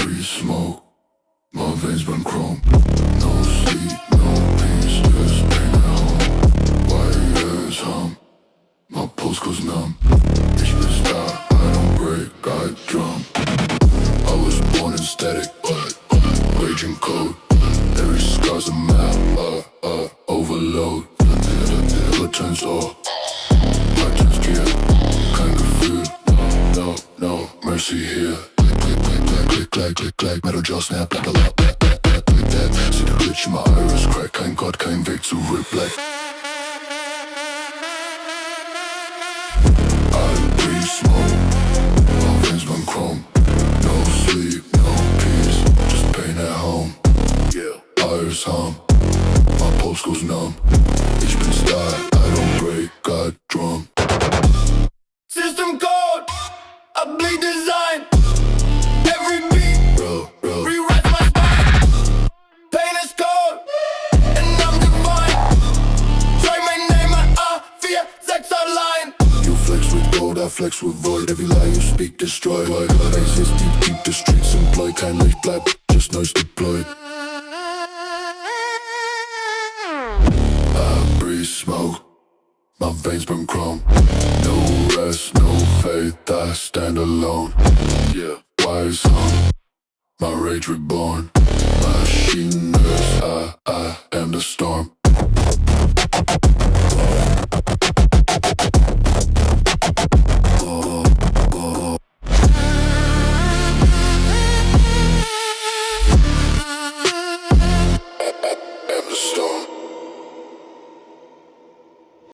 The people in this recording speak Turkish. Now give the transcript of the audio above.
breathe smoke, my veins burn chrome. No sleep, no peace, just pain at home. Wires hum, my pulse goes numb. Ich bin Stahl, I don't break, I drum. I was born in static, raging cold. Every scar's a map, overload. Blood turns off, heart turns gear. Kein Gefühl, no mercy here. Click, clack, metal jaw snap, black, black, black, black, black, black, that. See the glitch in my iris, crack, kein Gott, kein Weg, zurück, black. I breathe smoke, my veins burn chrome. No sleep, no peace, just pain at home. Yeah, iris hum, my pulse goes numb. Ich bin Stahl, I don't break, I drum. System code, I bleed design. Every beat rewrites my spine. Pain is cold, and I'm divine. Schrei mein Name R4ZXR line. You flex with gold, I flex with void. Every lie you speak, destroy. Face is deep, the streets employ. Kein Licht, bleibt, just noise deployed. I breathe smoke, my veins burn chrome. No rest, no faith, I stand alone. Yeah, wires hum, my rage reborn. Maschinenherz, I am the storm.